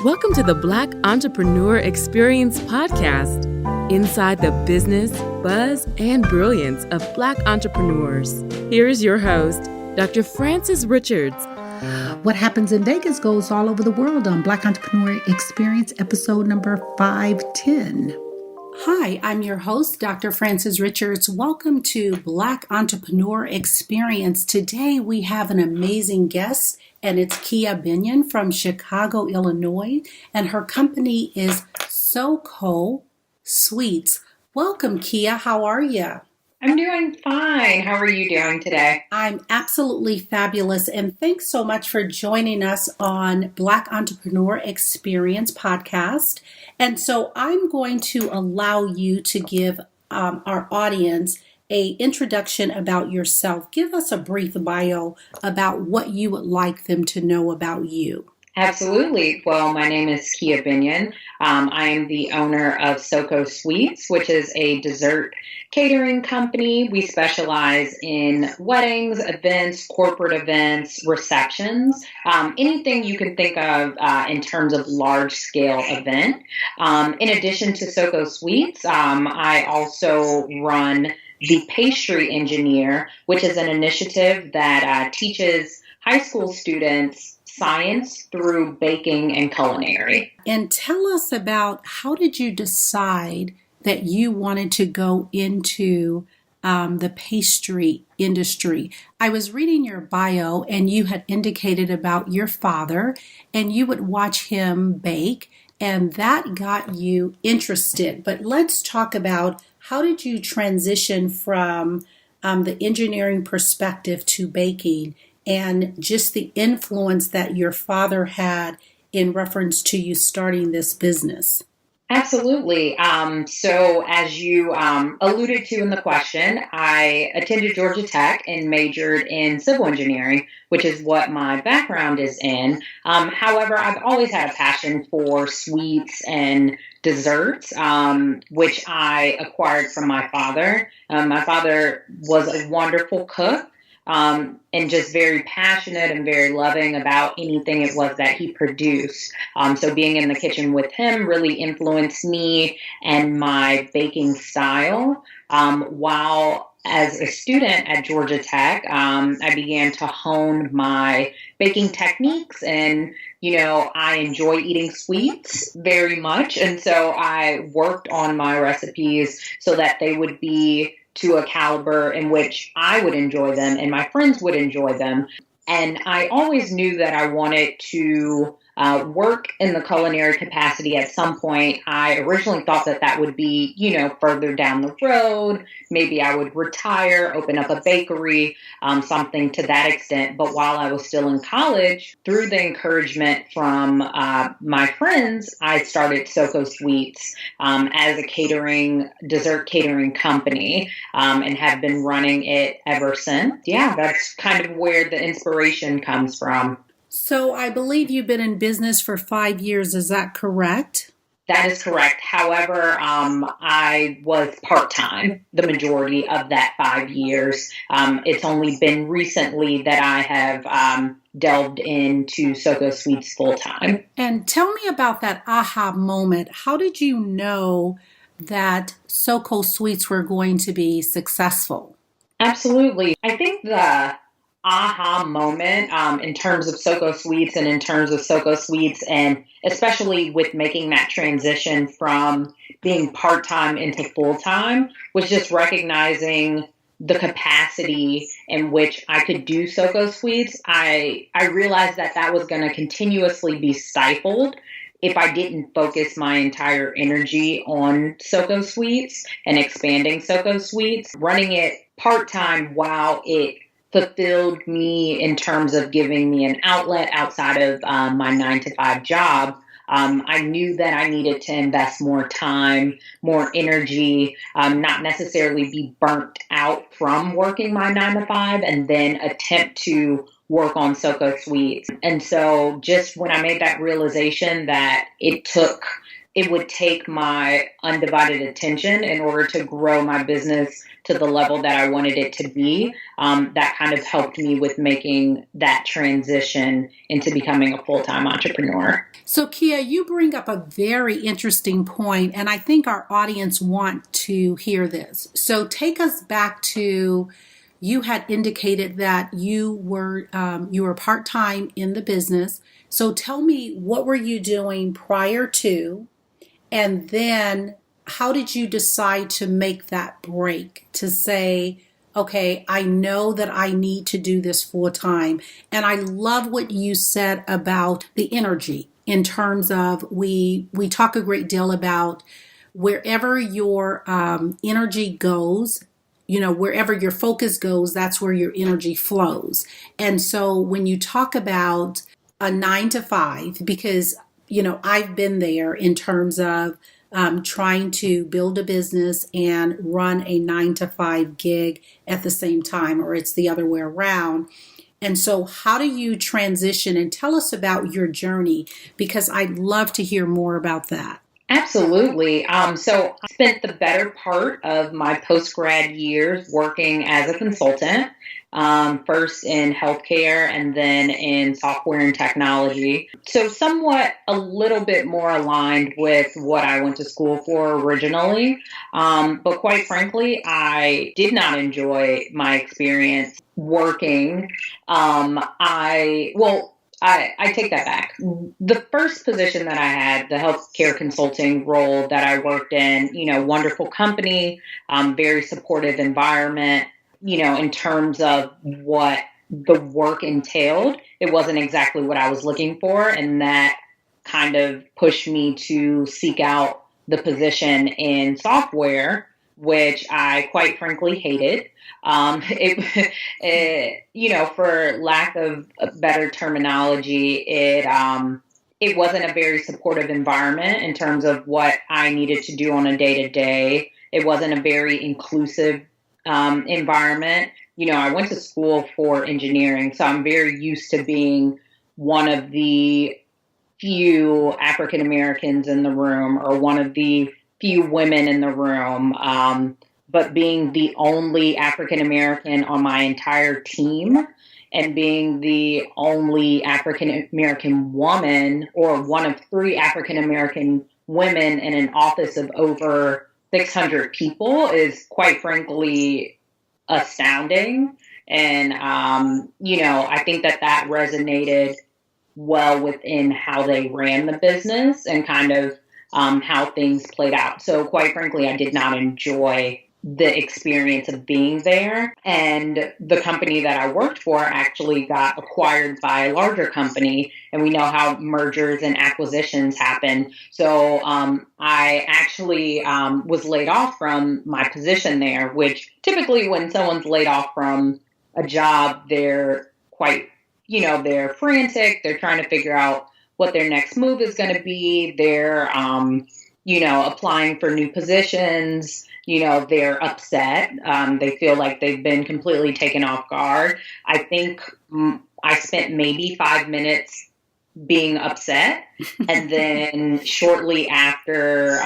Welcome to the Black Entrepreneur Experience podcast, inside the business, buzz, and brilliance of Black entrepreneurs. Here is your host, Dr. Frances Richards. What happens in Vegas goes all over the world on Black Entrepreneur Experience, episode number 510. Hi, I'm your host, Dr. Frances Richards. Welcome to Black Entrepreneur Experience. Today we have an amazing guest, and it's Kia Benion from Chicago, Illinois, and her company is SoCo Sweets. Welcome, Kia. How are you? I'm doing fine. How are you doing today? I'm absolutely fabulous, and thanks so much for joining us on Black Entrepreneur Experience podcast. And so I'm going to allow you to give our audience an introduction about yourself. Give us a brief bio about what you would like them to know about you. Absolutely. Well, my name is Kia Benion. I am the owner of SoCo Sweets, which is a dessert catering company. We specialize in weddings, events, corporate events, receptions, anything you can think of in terms of large-scale event. In addition to SoCo Sweets, I also run the Pastry Engineer, which is an initiative that teaches high school students science through baking and culinary. And tell us about, how did you decide that you wanted to go into the pastry industry? I was reading your bio, and you had indicated about your father, and you would watch him bake, and that got you interested. But let's talk about, how did you transition from the engineering perspective to baking, and just the influence that your father had in reference to you starting this business? Absolutely. So as you alluded to in the question, I attended Georgia Tech and majored in civil engineering, which is what my background is in. However, I've always had a passion for sweets and desserts, which I acquired from my father. My father was a wonderful cook. And just very passionate and very loving about anything it was that he produced. So being in the kitchen with him really influenced me and my baking style. While as a student at Georgia Tech, I began to hone my baking techniques, and I enjoy eating sweets very much. And so I worked on my recipes so that they would be to a caliber in which I would enjoy them and my friends would enjoy them. And I always knew that I wanted to work in the culinary capacity at some point. I originally thought that would be, further down the road. Maybe I would retire, open up a bakery, something to that extent. But while I was still in college, through the encouragement from my friends, I started SoCo Sweets as a dessert catering company, and have been running it ever since. Yeah, that's kind of where the inspiration comes from. So I believe you've been in business for 5 years. Is that correct? That is correct. However, I was part-time the majority of that 5 years. It's only been recently that I have delved into SoCo Sweets full-time. And tell me about that aha moment. How did you know that SoCo Sweets were going to be successful? Absolutely. I think the aha moment in terms of SoCo Sweets and in terms of SoCo Sweets, and especially with making that transition from being part-time into full-time, was just recognizing the capacity in which I could do SoCo Sweets. I realized that was going to continuously be stifled if I didn't focus my entire energy on SoCo Sweets and expanding SoCo Sweets. Running it part-time, while it fulfilled me in terms of giving me an outlet outside of my 9-to-5 job, I knew that I needed to invest more time, more energy, not necessarily be burnt out from working my 9-to-5 and then attempt to work on SoCo Sweets. And so just when I made that realization that it took it would take my undivided attention in order to grow my business to the level that I wanted it to be. That kind of helped me with making that transition into becoming a full-time entrepreneur. So, Kia, you bring up a very interesting point, and I think our audience want to hear this. So, take us back to you had indicated that you were part-time in the business. So, tell me, what were you doing prior to, and then how did you decide to make that break to say, okay, I know that I need to do this full time? And I love what you said about the energy in terms of we talk a great deal about wherever your energy goes, wherever your focus goes, that's where your energy flows. And so when you talk about a 9 to 5, because, I've been there in terms of trying to build a business and run a 9 to 5 gig at the same time, or it's the other way around. And so how do you transition, and tell us about your journey, because I'd love to hear more about that. Absolutely. So I spent the better part of my post-grad years working as a consultant, first in healthcare and then in software and technology. So somewhat a little bit more aligned with what I went to school for originally. But quite frankly, I did not enjoy my experience working. I take that back. The first position that I had, the healthcare consulting role that I worked in, wonderful company, very supportive environment, in terms of what the work entailed, it wasn't exactly what I was looking for. And that kind of pushed me to seek out the position in software, which I quite frankly hated. For lack of a better terminology, it wasn't a very supportive environment in terms of what I needed to do on a day-to-day. It wasn't a very inclusive environment. I went to school for engineering, so I'm very used to being one of the few African Americans in the room, or one of the few women in the room. But being the only African American on my entire team, and being the only African American woman, or one of 3 African American women in an office of over 600 people, is quite frankly astounding. And, I think that resonated well within how they ran the business and kind of how things played out. So quite frankly, I did not enjoy the experience of being there. And the company that I worked for actually got acquired by a larger company, and we know how mergers and acquisitions happen. So I actually was laid off from my position there, which typically when someone's laid off from a job, they're quite, they're frantic. They're trying to figure out what their next move is going to be. They're, applying for new positions. They're upset. They feel like they've been completely taken off guard. I think I spent maybe 5 minutes being upset. And then shortly after,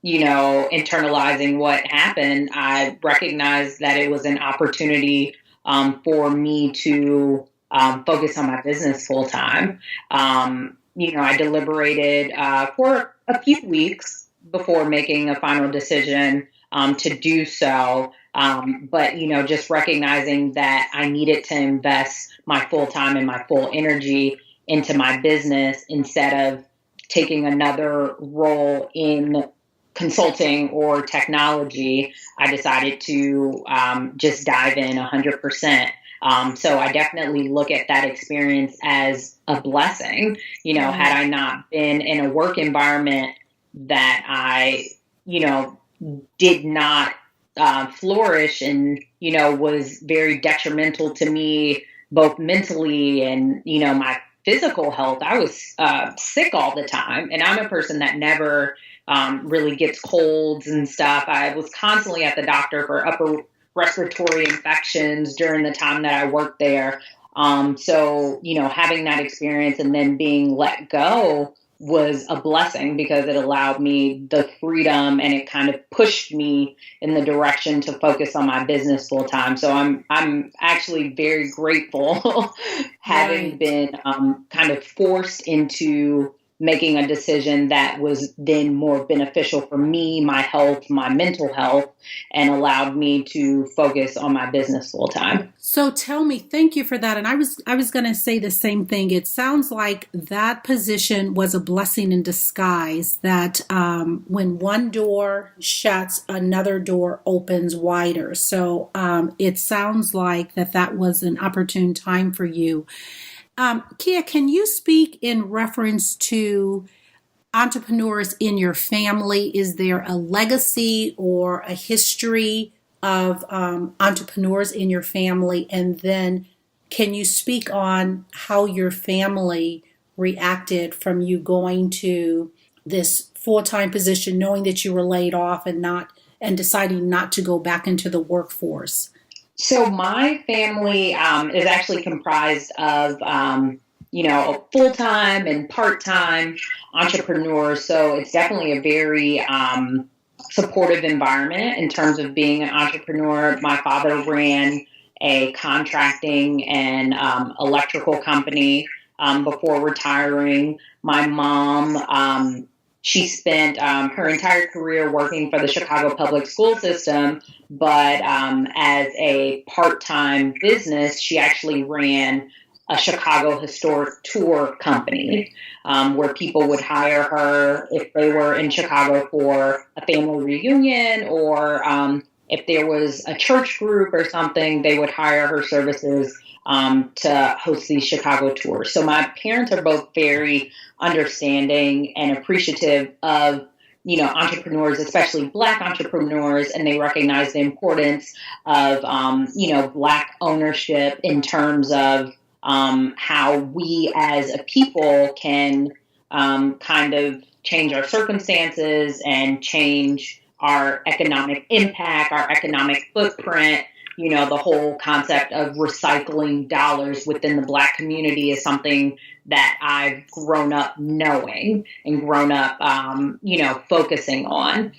internalizing what happened, I recognized that it was an opportunity for me to focus on my business full time. I deliberated for a few weeks before making a final decision to do so. But, just recognizing that I needed to invest my full time and my full energy into my business instead of taking another role in consulting or technology, I decided to just dive in 100%. So I definitely look at that experience as a blessing. Had I not been in a work environment that I, did not flourish and, was very detrimental to me, both mentally and, my physical health. I was sick all the time. And I'm a person that never really gets colds and stuff. I was constantly at the doctor for upper respiratory infections during the time that I worked there. So, having that experience and then being let go was a blessing because it allowed me the freedom and it kind of pushed me in the direction to focus on my business full time. So I'm actually very grateful having been kind of forced into making a decision that was then more beneficial for me, my health, my mental health, and allowed me to focus on my business full time. So tell me, thank you for that. And I was going to say the same thing. It sounds like that position was a blessing in disguise, that when one door shuts, another door opens wider. So it sounds like that was an opportune time for you. Kia, can you speak in reference to entrepreneurs in your family? Is there a legacy or a history of entrepreneurs in your family? And then can you speak on how your family reacted from you going to this full-time position, knowing that you were laid off and deciding not to go back into the workforce? So my family is actually comprised of, full-time and part-time entrepreneurs. So it's definitely a very supportive environment in terms of being an entrepreneur. My father ran a contracting and electrical company before retiring. My mom, she spent her entire career working for the Chicago public school system, but as a part-time business, she actually ran a Chicago historic tour company where people would hire her if they were in Chicago for a family reunion, or if there was a church group or something, they would hire her services to host these Chicago tours. So my parents are both very understanding and appreciative of, entrepreneurs, especially Black entrepreneurs, and they recognize the importance of, Black ownership in terms of how we as a people can kind of change our circumstances and change our economic impact, our economic footprint. The whole concept of recycling dollars within the Black community is something that I've grown up knowing and grown up, focusing on.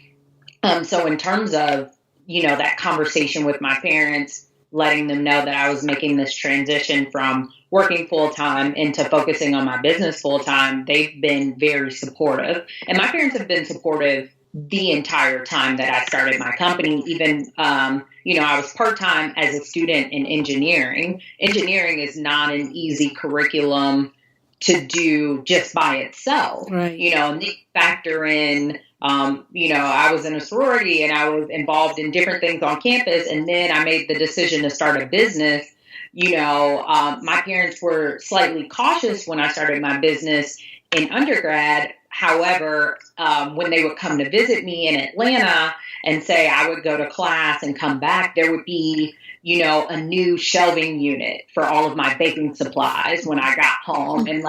So in terms of, that conversation with my parents, letting them know that I was making this transition from working full-time into focusing on my business full-time, they've been very supportive. And my parents have been supportive the entire time that I started my company. Even, I was part-time as a student in engineering. Engineering is not an easy curriculum to do just by itself. Right. And they factor in, I was in a sorority and I was involved in different things on campus. And then I made the decision to start a business. My parents were slightly cautious when I started my business in undergrad. However, when they would come to visit me in Atlanta and say I would go to class and come back, there would be, a new shelving unit for all of my baking supplies when I got home. And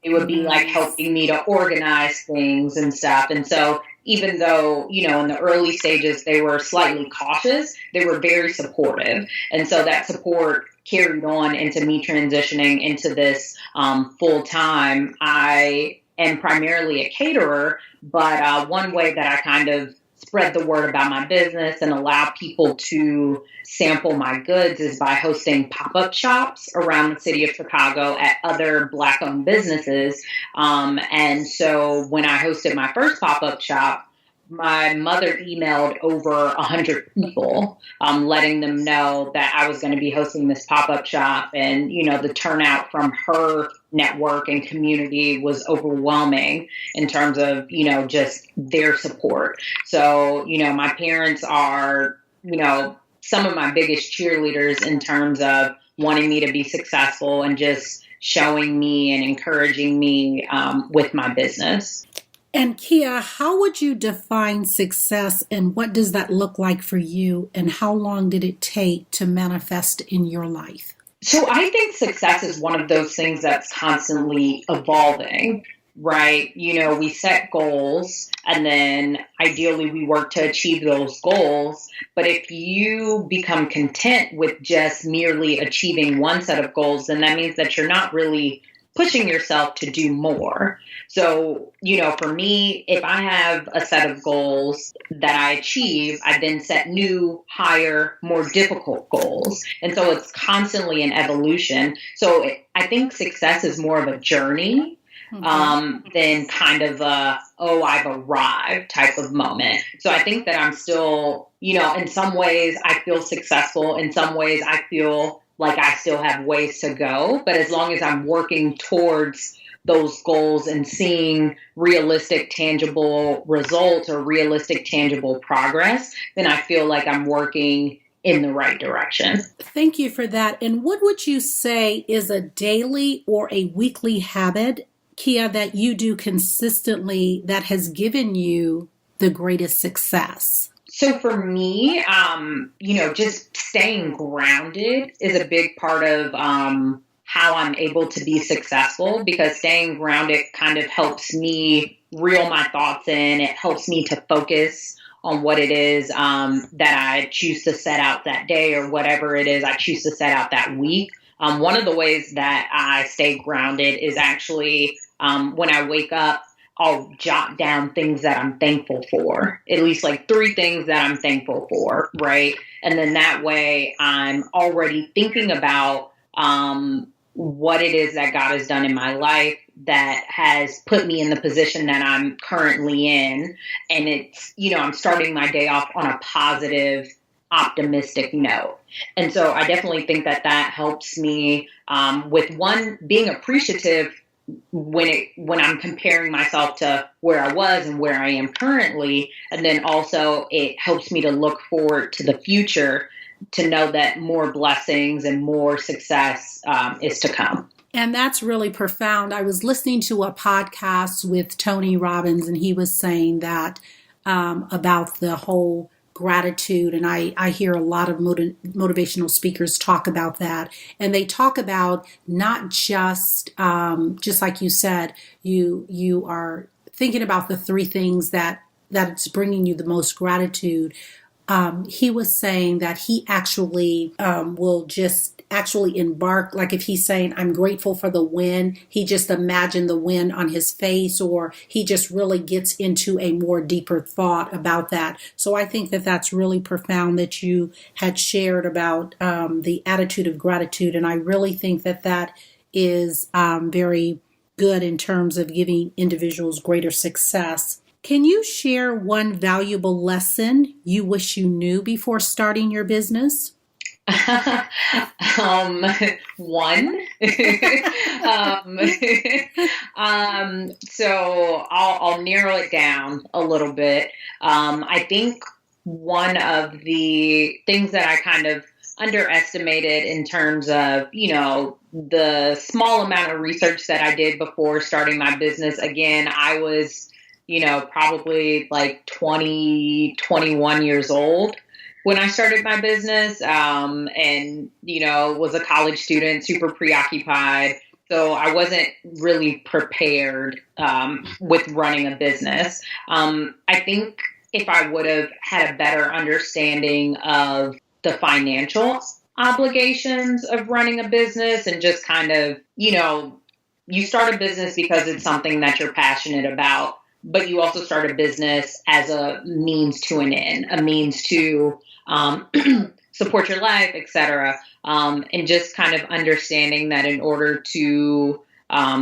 it would be helping me to organize things and stuff. And so even though, in the early stages, they were slightly cautious, they were very supportive. And so that support carried on into me transitioning into this full time. I am primarily a caterer, but one way that I kind of spread the word about my business and allow people to sample my goods is by hosting pop-up shops around the city of Chicago at other Black-owned businesses. And so when I hosted my first pop-up shop, my mother emailed over 100 people, letting them know that I was going to be hosting this pop-up shop. And, the turnout from her network and community was overwhelming in terms of, just their support. So, my parents are, some of my biggest cheerleaders in terms of wanting me to be successful and just showing me and encouraging me with my business. And Kia, how would you define success, and what does that look like for you, and how long did it take to manifest in your life? So I think success is one of those things that's constantly evolving, right? We set goals and then ideally we work to achieve those goals. But if you become content with just merely achieving one set of goals, then that means that you're not really pushing yourself to do more. So, for me, if I have a set of goals that I achieve, I then set new, higher, more difficult goals. And so it's constantly an evolution. So I think success is more of a journey than kind of I've arrived type of moment. So I think that I'm still, in some ways I feel successful. In some ways I feel like I still have ways to go. But as long as I'm working towards those goals and seeing realistic, tangible results or realistic, tangible progress, then I feel like I'm working in the right direction. Thank you for that. And what would you say is a daily or a weekly habit, Kia, that you do consistently that has given you the greatest success? So for me, just staying grounded is a big part of how I'm able to be successful, because staying grounded kind of helps me reel my thoughts in. It helps me to focus on what it is that I choose to set out that day, or whatever it is I choose to set out that week. One of the ways that I stay grounded is actually when I wake up, I'll jot down things that I'm thankful for, at least like 3 things that I'm thankful for, right? And then that way I'm already thinking about what it is that God has done in my life that has put me in the position that I'm currently in. And it's, I'm starting my day off on a positive, optimistic note. And so I definitely think that helps me with being appreciative when I'm comparing myself to where I was and where I am currently. And then also it helps me to look forward to the future, to know that more blessings and more success is to come. And that's really profound. I was listening to a podcast with Tony Robbins, and he was saying that about the whole gratitude. And I hear a lot of motivational speakers talk about that. And they talk about not just like you said, you are thinking about the 3 things that it's bringing you the most gratitude. He was saying that he actually will just actually embark, like if he's saying, I'm grateful for the win, he just imagined the win on his face, or he just really gets into a more deeper thought about that. So I think that that's really profound that you had shared about the attitude of gratitude. And I really think that is very good in terms of giving individuals greater success. Can you share one valuable lesson you wish you knew before starting your business? One. So I'll narrow it down a little bit. I think one of the things that I kind of underestimated in terms of, the small amount of research that I did before starting my business. Again, I was, probably like 20, 21 years old when I started my business, and, was a college student, super preoccupied. So I wasn't really prepared with running a business. I think if I would have had a better understanding of the financial obligations of running a business, and just kind of, you start a business because it's something that you're passionate about, but you also start a business as a means to an end, a means to support your life, etc. And just kind of understanding that in order to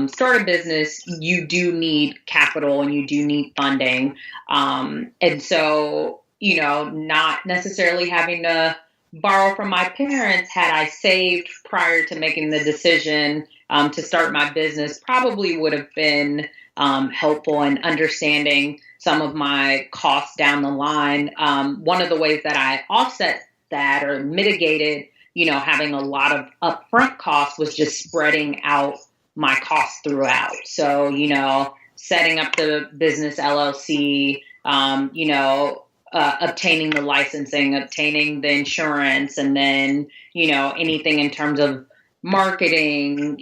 start a business, you do need capital and you do need funding. And so, not necessarily having to borrow from my parents had I saved prior to making the decision to start my business probably would have been helpful in understanding some of my costs down the line. One of the ways that I offset that or mitigated, having a lot of upfront costs was just spreading out my costs throughout. So, setting up the business LLC, obtaining the licensing, obtaining the insurance, and then, anything in terms of marketing,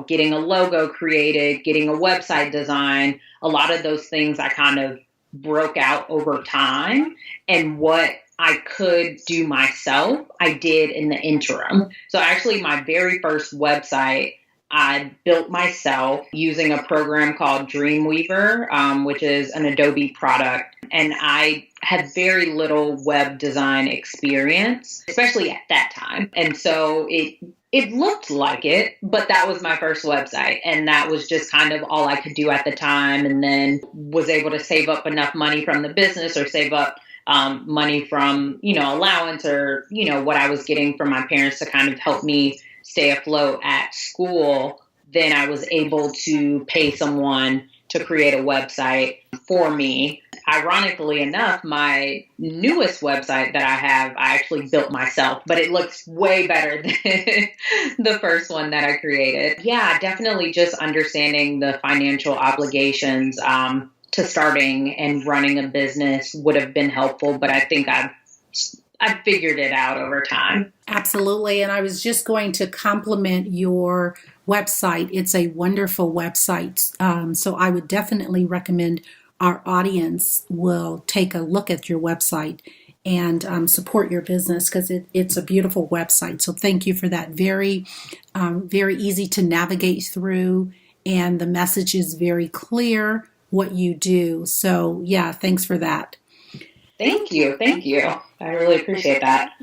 getting a logo created, getting a website design, a lot of those things I kind of broke out over time. And what I could do myself, I did in the interim. So actually my very first website I built myself using a program called Dreamweaver, which is an Adobe product. And I had very little web design experience, especially at that time. And so it looked like it, but that was my first website. And that was just kind of all I could do at the time. And then was able to save up enough money from the business or save up money from, allowance or, what I was getting from my parents to kind of help me stay afloat at school. Then I was able to pay someone to create a website for me. Ironically enough, my newest website that I have, I actually built myself, but it looks way better than the first one that I created. Yeah, definitely just understanding the financial obligations to starting and running a business would have been helpful, but I think I've figured it out over time. Absolutely. And I was just going to compliment your website. It's a wonderful website. So I would definitely recommend our audience will take a look at your website and support your business because it's a beautiful website. So thank you for that. Very, very easy to navigate through, and the message is very clear what you do. So yeah, thanks for that. Thank you. Thank you. I really appreciate that.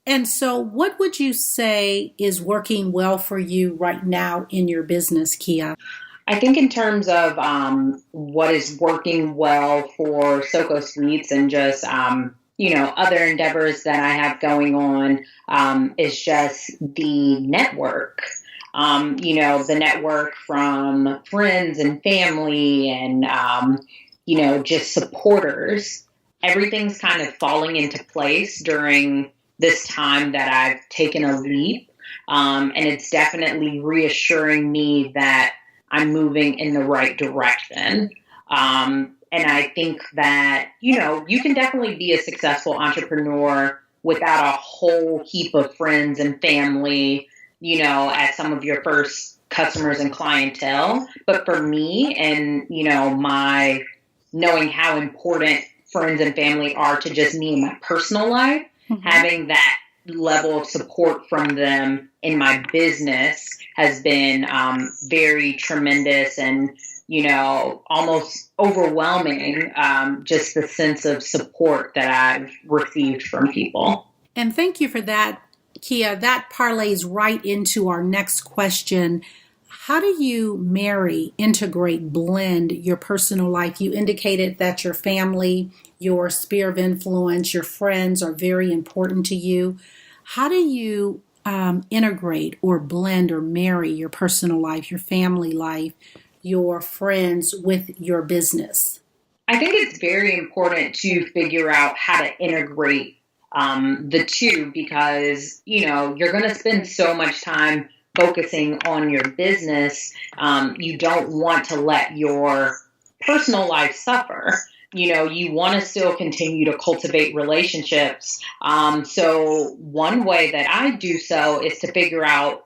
And so what would you say is working well for you right now in your business, Kia? I think in terms of what is working well for Soko Sweets and just, other endeavors that I have going on is just the network. The network from friends and family and, just supporters. Everything's kind of falling into place during this time that I've taken a leap. And it's definitely reassuring me that I'm moving in the right direction. And I think that, you can definitely be a successful entrepreneur without a whole heap of friends and family, as some of your first customers and clientele. But for me and, my knowing how important friends and family are to just me in my personal life, having that level of support from them in my business has been very tremendous and, almost overwhelming, just the sense of support that I've received from people. And thank you for that, Kia. That parlays right into our next question. How do you marry, integrate, blend your personal life? You indicated that your family, your sphere of influence, your friends are very important to you. How do you integrate or blend or marry your personal life, your family life, your friends with your business? I think it's very important to figure out how to integrate the two because, you're going to spend so much time focusing on your business. You don't want to let your personal life suffer. You want to still continue to cultivate relationships. So one way that I do so is to figure out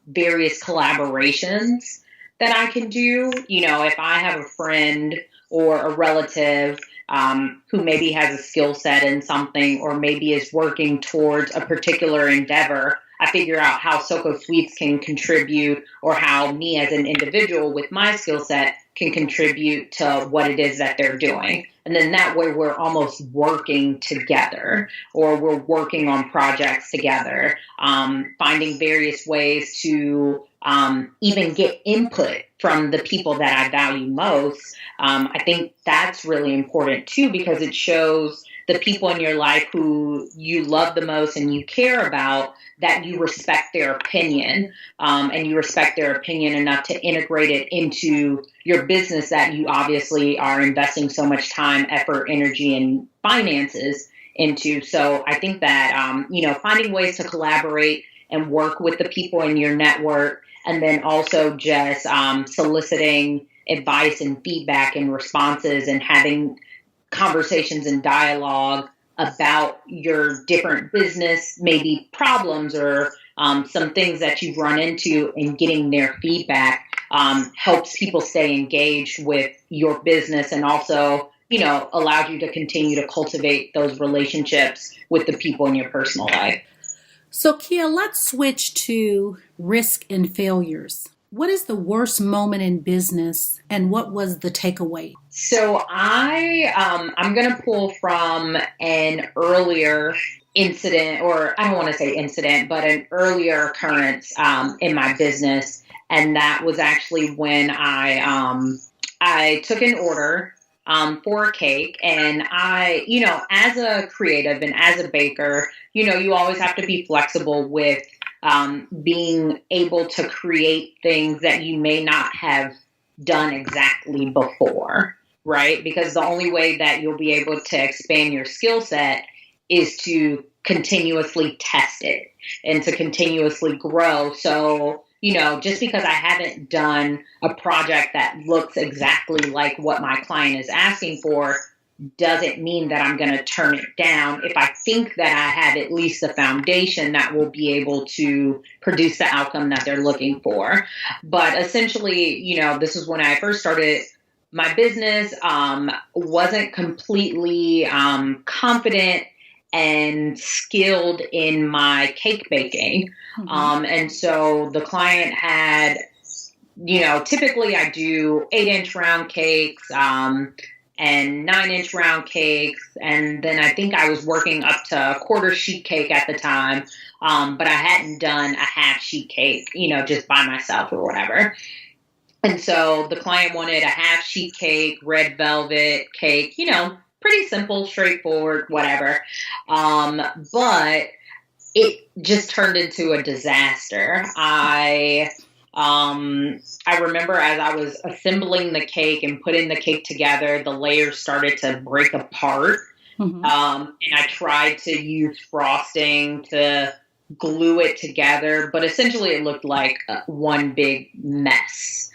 various collaborations that I can do. If I have a friend or a relative who maybe has a skill set in something or maybe is working towards a particular endeavor, I figure out how Soko Sweets can contribute or how me as an individual with my skill set can contribute to what it is that they're doing. And then that way we're almost working together or we're working on projects together, finding various ways to even get input from the people that I value most. I think that's really important too because it shows the people in your life who you love the most and you care about that you respect their opinion and you respect their opinion enough to integrate it into your business that you obviously are investing so much time, effort, energy, and finances into. So I think that, finding ways to collaborate and work with the people in your network and then also just soliciting advice and feedback and responses and having conversations and dialogue about your different business, maybe problems or some things that you've run into and getting their feedback helps people stay engaged with your business and also, allows you to continue to cultivate those relationships with the people in your personal life. So, Kia, let's switch to risk and failures. What is the worst moment in business, and what was the takeaway? So I'm going to pull from an earlier incident, or I don't want to say incident, but an earlier occurrence in my business. And that was actually when I took an order for a cake. And as a creative and as a baker, you always have to be flexible with being able to create things that you may not have done exactly before, right? Because the only way that you'll be able to expand your skill set is to continuously test it and to continuously grow. So, just because I haven't done a project that looks exactly like what my client is asking for doesn't mean that I'm going to turn it down if I think that I have at least a foundation that will be able to produce the outcome that they're looking for. But essentially, this is when I first started my business, wasn't completely confident and skilled in my cake baking. And so the client had, typically I do 8-inch round cakes, and 9-inch round cakes. And then I think I was working up to a quarter sheet cake at the time. But I hadn't done a half sheet cake, just by myself or whatever. And so the client wanted a half sheet cake, red velvet cake, pretty simple, straightforward, whatever. But it just turned into a disaster. I remember as I was assembling the cake and putting the cake together, the layers started to break apart. And I tried to use frosting to glue it together, but essentially it looked like one big mess.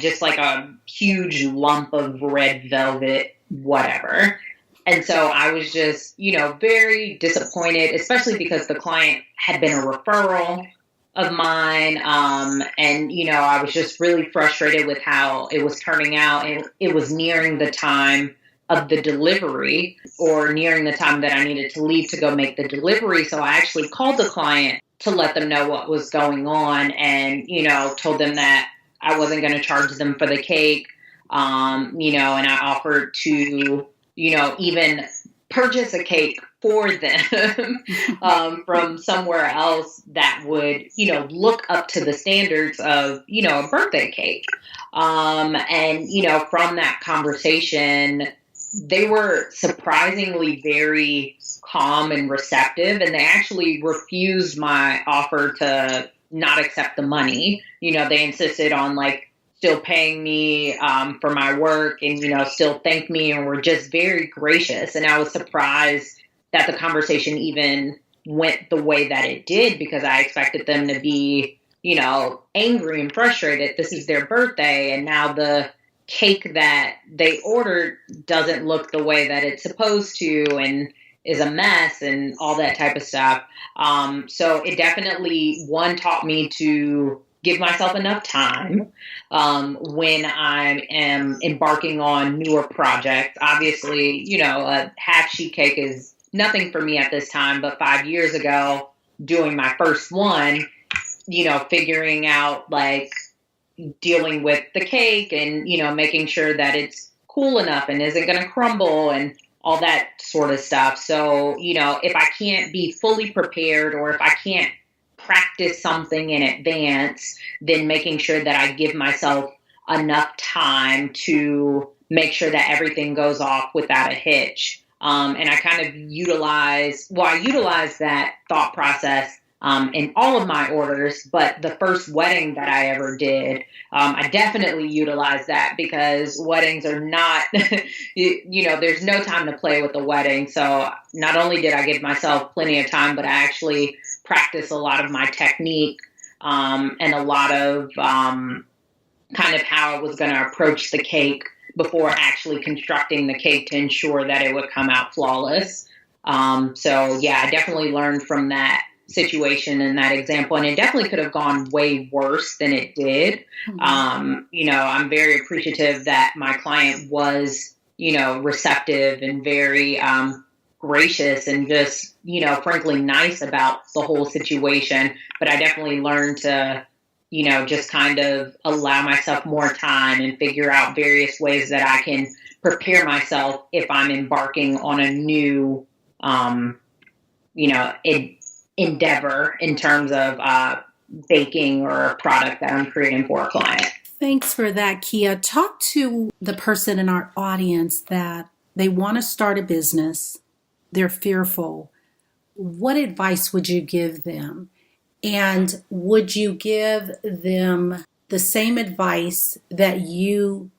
Just like a huge lump of red velvet, whatever. And so I was just, very disappointed, especially because the client had been a referral of mine. And I was just really frustrated with how it was turning out. And it was nearing the time of the delivery, or nearing the time that I needed to leave to go make the delivery. So I actually called the client to let them know what was going on, and, told them that I wasn't going to charge them for the cake. And I offered to, even purchase a cake for them from somewhere else that would, look up to the standards of, a birthday cake. And, from that conversation, they were surprisingly very calm and receptive, and they actually refused my offer to not accept the money. They insisted on still paying me for my work, and, still thanked me, and were just very gracious. And I was surprised that the conversation even went the way that it did, because I expected them to be, angry and frustrated. This is their birthday, and now the cake that they ordered doesn't look the way that it's supposed to, and is a mess, and all that type of stuff. So it definitely, taught me to give myself enough time when I am embarking on newer projects. Obviously, a half sheet cake is nothing for me at this time, but 5 years ago, doing my first one, figuring out dealing with the cake and, making sure that it's cool enough and isn't going to crumble and all that sort of stuff. So, if I can't be fully prepared, or if I can't practice something in advance, then making sure that I give myself enough time to make sure that everything goes off without a hitch. And I kind of utilize that thought process in all of my orders, but the first wedding that I ever did, I definitely utilized that, because weddings are not, there's no time to play with the wedding. So not only did I give myself plenty of time, but I actually practiced a lot of my technique and a lot of kind of how I was going to approach the cake before actually constructing the cake to ensure that it would come out flawless. So yeah, I definitely learned from that situation and that example, and it definitely could have gone way worse than it did. I'm very appreciative that my client was, receptive and very gracious and just, frankly nice about the whole situation. But I definitely learned to, just kind of allow myself more time and figure out various ways that I can prepare myself if I'm embarking on a new, endeavor in terms of baking or a product that I'm creating for a client. Thanks for that, Kia. Talk to the person in our audience that they want to start a business. They're fearful. What advice would you give them? And would you give them the same advice that you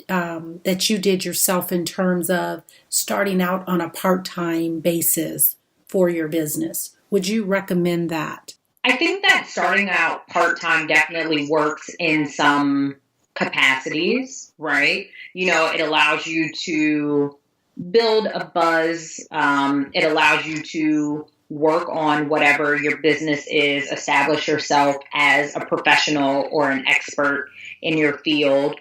did yourself in terms of starting out on a part-time basis for your business? Would you recommend that? I think that starting out part-time definitely works in some capacities, right? It allows you to build a buzz. It allows you to work on whatever your business is, establish yourself as a professional or an expert in your field,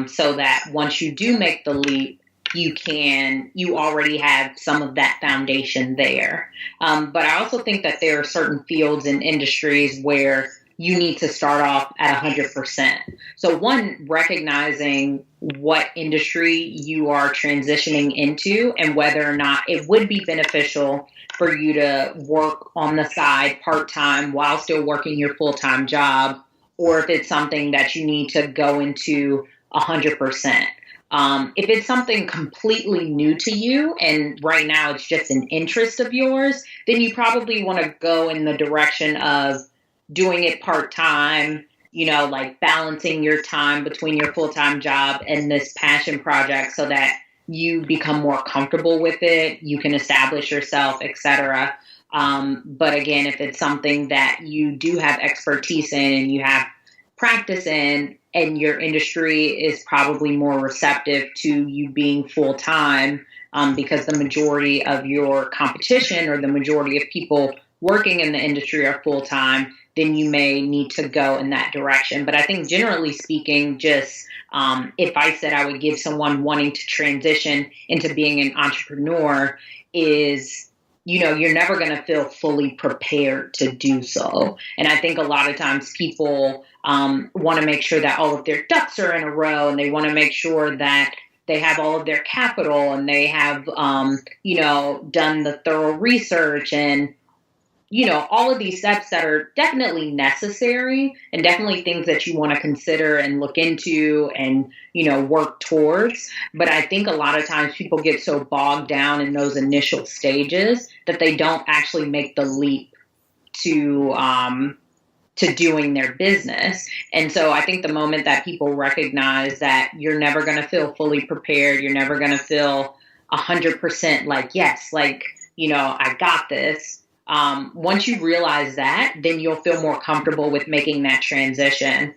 so that once you do make the leap, you already have some of that foundation there. But I also think that there are certain fields and industries where you need to start off at 100%. So one, recognizing what industry you are transitioning into and whether or not it would be beneficial for you to work on the side part-time while still working your full-time job, or if it's something that you need to go into 100%. If it's something completely new to you and right now it's just an interest of yours, then you probably want to go in the direction of doing it part-time, like balancing your time between your full-time job and this passion project so that you become more comfortable with it, you can establish yourself, etc. But again, if it's something that you do have expertise in and you have practice in, and your industry is probably more receptive to you being full-time, because the majority of your competition or the majority of people working in the industry are full-time, then you may need to go in that direction. But I think generally speaking, just advice that I would give someone wanting to transition into being an entrepreneur is, you're never going to feel fully prepared to do so. And I think a lot of times people want to make sure that all of their ducks are in a row, and they want to make sure that they have all of their capital and they have, done the thorough research and, all of these steps that are definitely necessary and definitely things that you want to consider and look into and, work towards. But I think a lot of times people get so bogged down in those initial stages that they don't actually make the leap to doing their business. And so I think the moment that people recognize that you're never going to feel fully prepared, you're never going to feel 100% like, yes, like, I got this. Once you realize that, then you'll feel more comfortable with making that transition.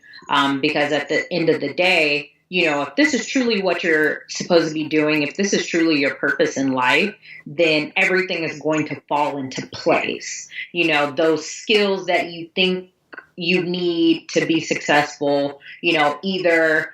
Because at the end of the day, if this is truly what you're supposed to be doing, if this is truly your purpose in life, then everything is going to fall into place. Those skills that you think you need to be successful, either,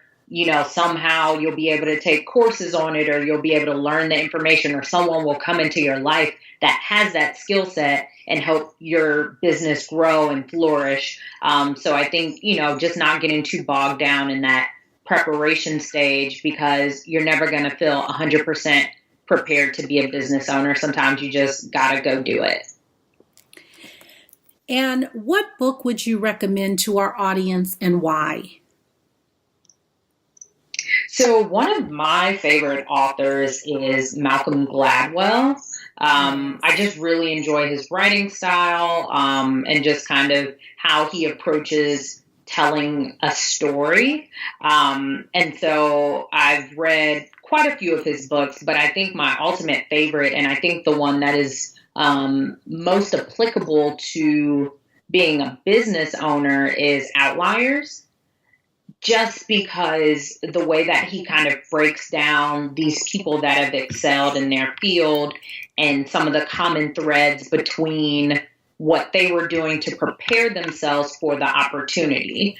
somehow you'll be able to take courses on it, or you'll be able to learn the information, or someone will come into your life that has that skill set and help your business grow and flourish. So I think, just not getting too bogged down in that preparation stage, because you're never going to feel 100% prepared to be a business owner. Sometimes you just got to go do it. And what book would you recommend to our audience and why? So one of my favorite authors is Malcolm Gladwell. I just really enjoy his writing style, and just kind of how he approaches telling a story. And so I've read quite a few of his books, but I think my ultimate favorite, and I think the one that is most applicable to being a business owner, is Outliers. Just because the way that he kind of breaks down these people that have excelled in their field and some of the common threads between what they were doing to prepare themselves for the opportunity.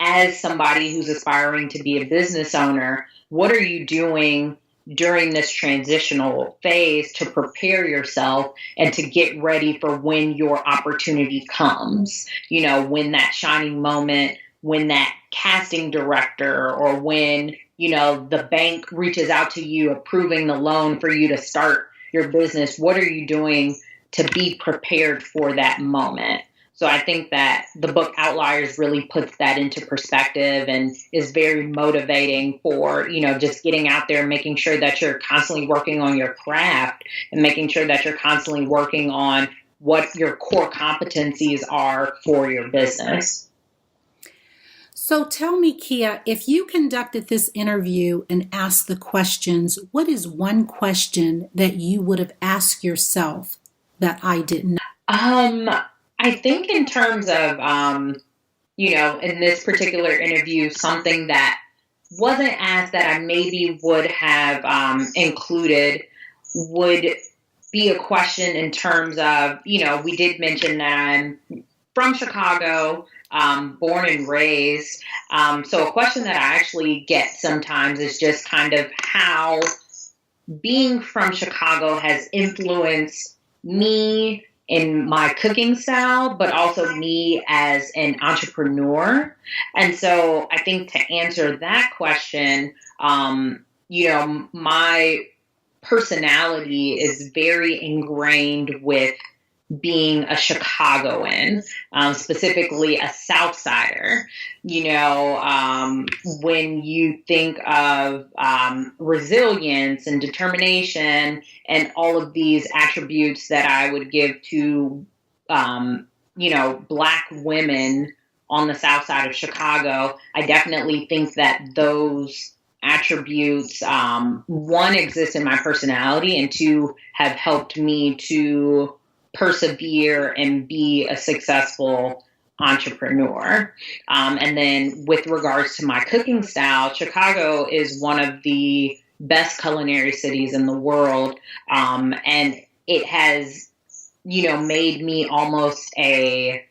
As somebody who's aspiring to be a business owner, what are you doing during this transitional phase to prepare yourself and to get ready for when your opportunity comes. When that shining moment, when that casting director, or when, the bank reaches out to you approving the loan for you to start your business. What are you doing to be prepared for that moment? So I think that the book Outliers really puts that into perspective and is very motivating for, just getting out there, making sure that you're constantly working on your craft and making sure that you're constantly working on what your core competencies are for your business. So tell me, Kia, if you conducted this interview and asked the questions, what is one question that you would have asked yourself that I didn't know? I think in terms of, in this particular interview, something that wasn't asked that I maybe would have included would be a question in terms of, we did mention that I'm from Chicago, born and raised. So a question that I actually get sometimes is just kind of how being from Chicago has influenced me in my cooking style, but also me as an entrepreneur. And so I think to answer that question, my personality is very ingrained with being a Chicagoan, specifically a South Sider. When you think of resilience and determination and all of these attributes that I would give to, Black women on the South Side of Chicago, I definitely think that those attributes, one, exist in my personality, and two, have helped me to persevere and be a successful entrepreneur. And then with regards to my cooking style, Chicago is one of the best culinary cities in the world. And it has, made me almost a,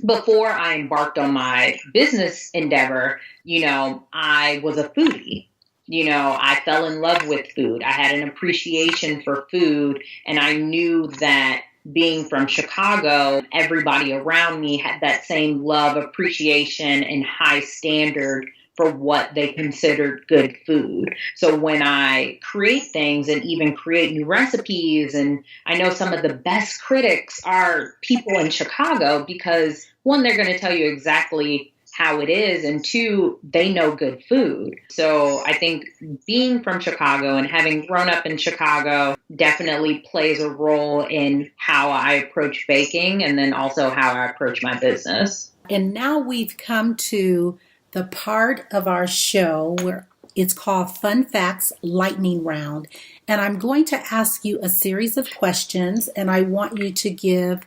before I embarked on my business endeavor, I was a foodie. I fell in love with food. I had an appreciation for food, and I knew that being from Chicago, everybody around me had that same love, appreciation, and high standard for what they considered good food. So when I create things and even create new recipes, and I know some of the best critics are people in Chicago because, one, they're going to tell you exactly how it is, and two, they know good food. So I think being from Chicago and having grown up in Chicago definitely plays a role in how I approach baking and then also how I approach my business. And now we've come to the part of our show where it's called Fun Facts Lightning Round. And I'm going to ask you a series of questions, and I want you to give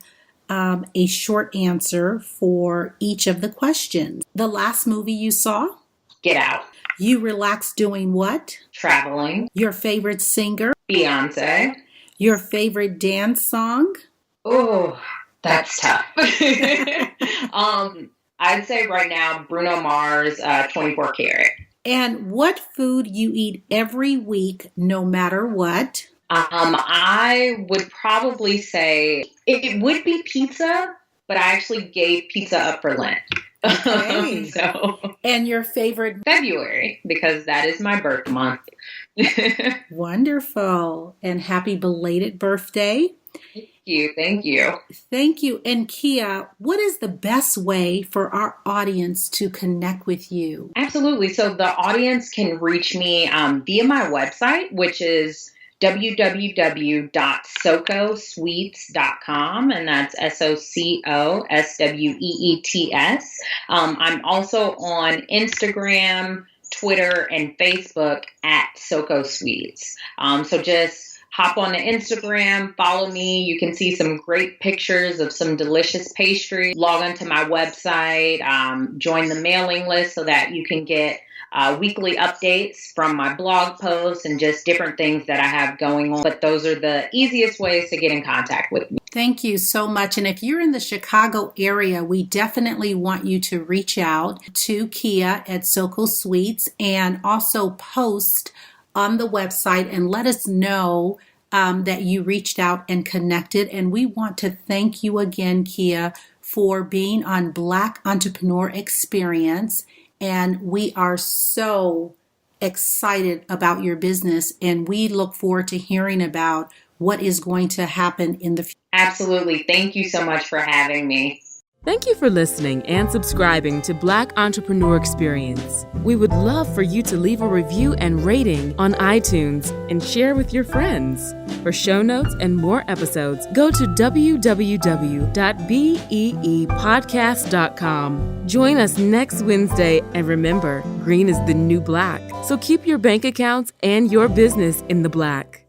a short answer for each of the questions. The last movie you saw? Get Out. You relax doing what? Traveling. Your favorite singer? Beyonce. Your favorite dance song? Oh, that's tough. I'd say right now, Bruno Mars, 24 Karat. And what food you eat every week, no matter what? I would probably say it would be pizza, but I actually gave pizza up for Lent. Okay. So, and your favorite? February, because that is my birth month. Wonderful. And happy belated birthday. Thank you. Thank you. And Kia, what is the best way for our audience to connect with you? Absolutely. So the audience can reach me via my website, which is www.socosweets.com, and that's SOCOSWEETS. I'm also on Instagram, Twitter, and Facebook at Soco Sweets. So just hop on the Instagram, follow me. You can see some great pictures of some delicious pastry. Log onto my website, join the mailing list so that you can get weekly updates from my blog posts and just different things that I have going on. But those are the easiest ways to get in contact with me. Thank you so much. And if you're in the Chicago area, we definitely want you to reach out to Kia at Soko Sweets and also post on the website and let us know that you reached out and connected. And we want to thank you again, Kia, for being on Black Entrepreneur Experience. And we are so excited about your business, and we look forward to hearing about what is going to happen in the future. Absolutely. Thank you so much for having me. Thank you for listening and subscribing to Black Entrepreneur Experience. We would love for you to leave a review and rating on iTunes and share with your friends. For show notes and more episodes, go to www.beepodcast.com. Join us next Wednesday, and remember, green is the new black. So keep your bank accounts and your business in the black.